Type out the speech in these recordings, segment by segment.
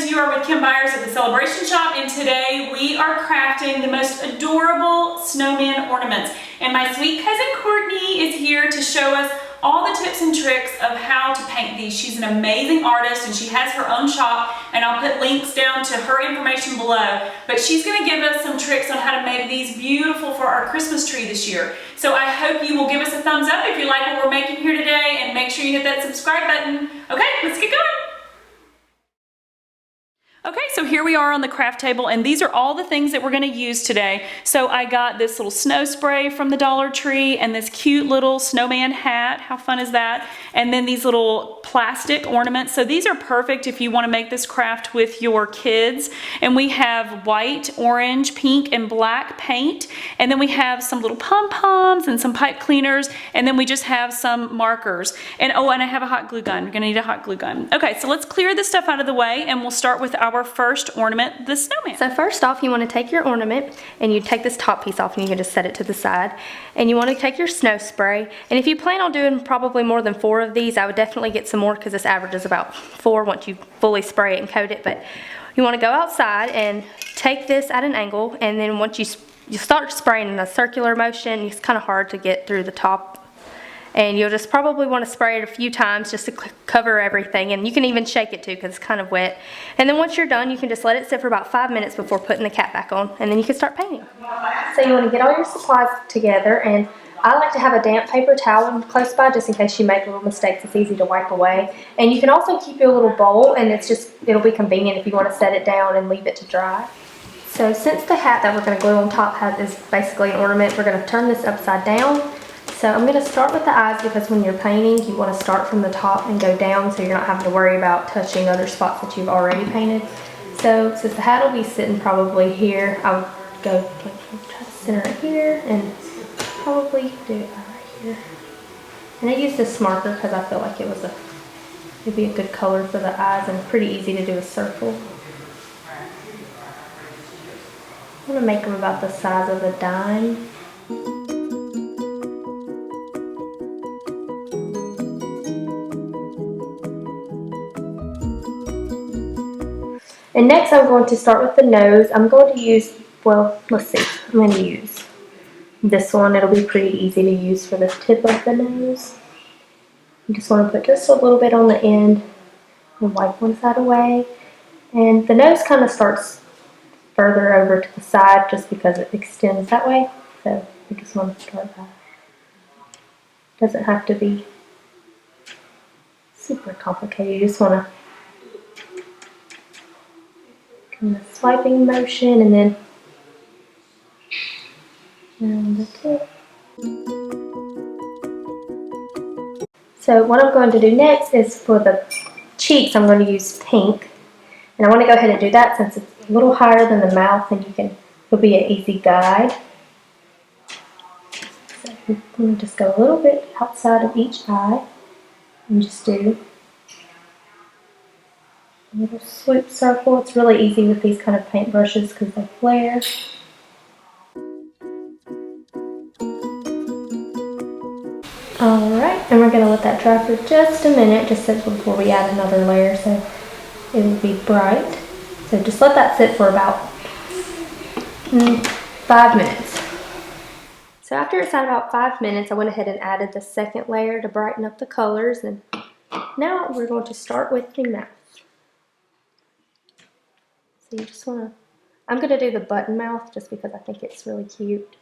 friends, you are with Kim Byers at the Celebration Shop, and today we are crafting the most adorable snowman ornaments. And my sweet cousin Courtney is here to show us all the tips and tricks of how to paint these. She's an amazing artist and she has her own shop, and I'll put links down to her information below. But she's going to give us some tricks on how to make these beautiful for our Christmas tree this year. So I hope you will give us a thumbs up if you like what we're making here today, and make sure you hit that subscribe button. Okay, let's get going. Okay, so here we are on the craft table, and these are all the things that we're going to use today. So I got this little snow spray from the Dollar Tree and this cute little snowman hat. How fun is that? And then these little plastic ornaments. So these are perfect if you want to make this craft with your kids. And we have white, orange, pink, and black paint. And then we have some little pom-poms and some pipe cleaners. And then we just have some markers. And oh, and I have a hot glue gun. You're going to need a hot glue gun. Okay, so let's clear this stuff out of the way, and we'll start with our first ornament, the snowman. So first off, you want to take your ornament and you take this top piece off, and you can just set it to the side. And you want to take your snow spray, and if you plan on doing probably more than 4 of these, I would definitely get some more, because this averages about 4 once you fully spray it and coat it. But you want to go outside and take this at an angle, and then once you start spraying in a circular motion, it's kind of hard to get through the top. And you'll just probably want to spray it a few times just to cover everything. And you can even shake it too, because it's kind of wet. And then once you're done, you can just let it sit for about 5 minutes before putting the cap back on. And then you can start painting. So you want to get all your supplies together. And I like to have a damp paper towel close by, just in case you make little mistakes. It's easy to wipe away. And you can also keep your little bowl, and it'll be convenient if you want to set it down and leave it to dry. So since the hat that we're going to glue on top is basically an ornament, we're going to turn this upside down. So I'm going to start with the eyes, because when you're painting, you want to start from the top and go down, so you're not having to worry about touching other spots that you've already painted. So since the hat will be sitting probably here, I would go try to center it here and probably do it right here. And I used this marker because I feel like it'd be a good color for the eyes, and pretty easy to do a circle. I'm going to make them about the size of a dime. And next I'm going to start with the nose. I'm going to use, well, let's see, I'm going to use this one. It'll be pretty easy to use for the tip of the nose. You just want to put just a little bit on the end and wipe one side away. And the nose kind of starts further over to the side just because it extends that way. So you just want to start that. Doesn't have to be super complicated. You just want to the swiping motion, and then around the tip. So what I'm going to do next is for the cheeks, I'm going to use pink. And I want to go ahead and do that since it's a little higher than the mouth, and it'll be an easy guide. So I'm going to just go a little bit outside of each eye and just do a little swoop circle. It's really easy with these kind of paint brushes because they flare. Alright, and we're going to let that dry for just a minute, just before we add another layer, so it will be bright. So just let that sit for about 5 minutes. So after it's at about 5 minutes, I went ahead and added the second layer to brighten up the colors. And now we're going to start with the mouth. So you just want to, I'm going to do the button mouth just because I think it's really cute.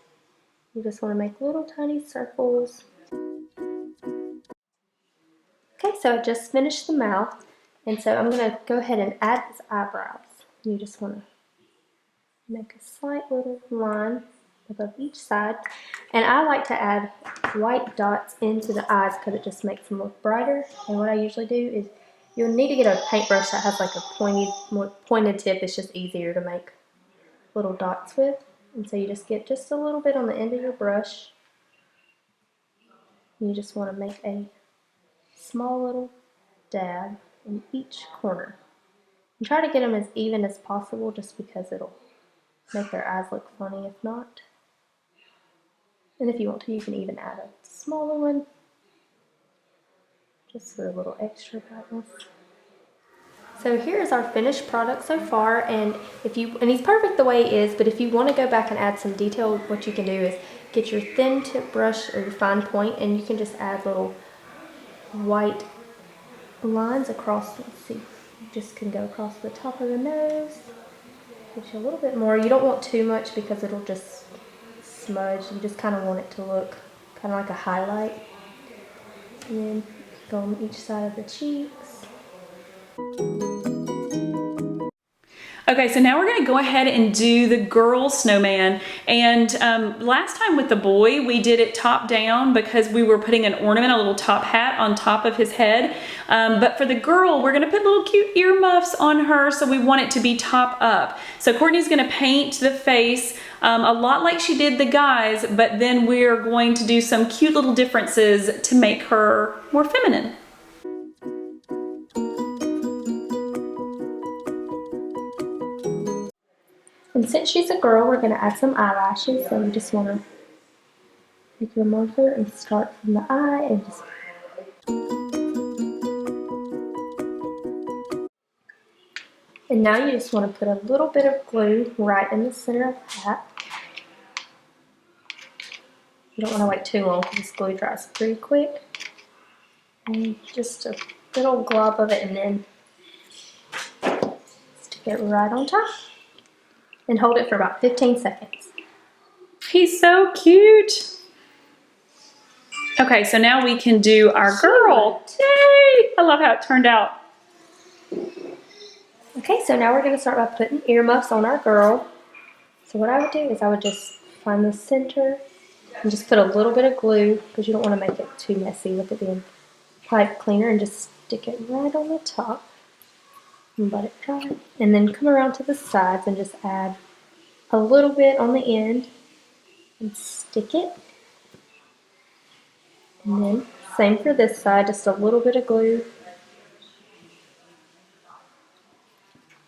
You just want to make little tiny circles. Okay, so I just finished the mouth, and so I'm going to go ahead and add his eyebrows. You just want to make a slight little line above each side. And I like to add white dots into the eyes because it just makes them look brighter. And what I usually do is, you'll need to get a paintbrush that has like a more pointed tip. It's just easier to make little dots with. And so you just get just a little bit on the end of your brush. You just want to make a small little dab in each corner. And try to get them as even as possible, just because it'll make their eyes look funny if not. And if you want to, you can even add a smaller one, just for a little extra brightness. So here is our finished product so far, and he's perfect the way he is, but if you want to go back and add some detail, what you can do is get your thin tip brush or your fine point, and you can just add little white lines across. Let's see, you just can go across the top of the nose. Get you a little bit more. You don't want too much because it'll just smudge. You just kind of want it to look kind of like a highlight. And then go on each side of the cheeks. Okay, so now we're gonna go ahead and do the girl snowman. And last time with the boy, we did it top down because we were putting an ornament, a little top hat on top of his head. But for the girl, we're gonna put little cute earmuffs on her, so we want it to be top up. So Courtney's gonna paint the face a lot like she did the guys, but then we're going to do some cute little differences to make her more feminine. And since she's a girl, we're going to add some eyelashes. So you just want to take your marker and start from the eye and just... And now you just want to put a little bit of glue right in the center of the hat. You don't want to wait too long because this glue dries pretty quick. And just a little glob of it and then stick it right on top. And hold it for about 15 seconds. He's so cute. Okay, so now we can do our girl. Yay! I love how it turned out. Okay, so now we're going to start by putting earmuffs on our girl. So what I would do is I would just find the center and just put a little bit of glue because you don't want to make it too messy with it being pipe cleaner, and just stick it right on the top. And let it dry, and then come around to the sides and just add a little bit on the end and stick it. And then same for this side, just a little bit of glue.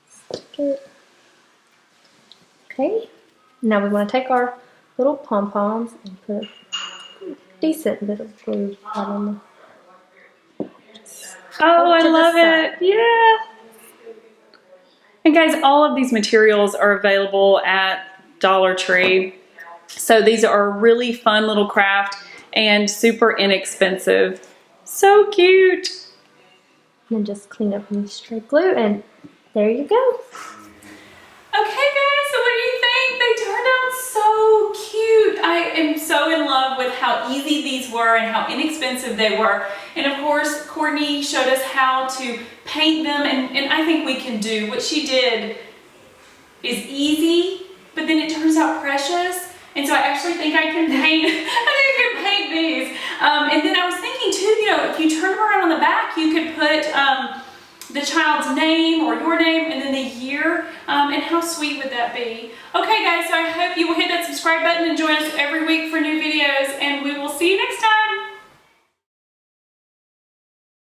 Stick it. Okay, now we want to take our little pom-poms and put a decent bit of glue right on them. Oh, I love it. Yeah. And guys, all of these materials are available at Dollar Tree. So these are a really fun little craft and super inexpensive. So cute. And then just clean up with straight glue, and there you go. Okay guys, so what do you think? They turned out so cute. I am so in love with how easy these were and how inexpensive they were. And of course, Courtney showed us how to paint them, and I think we can do what she did is easy, but then it turns out precious. And so I actually think I can paint, these. And then I was thinking too, you know, if you turn them around on the back, you could put the child's name or your name and then the year, and how sweet would that be? Okay guys, so I hope you will hit that subscribe button and join us every week for new videos, and we will see you next time.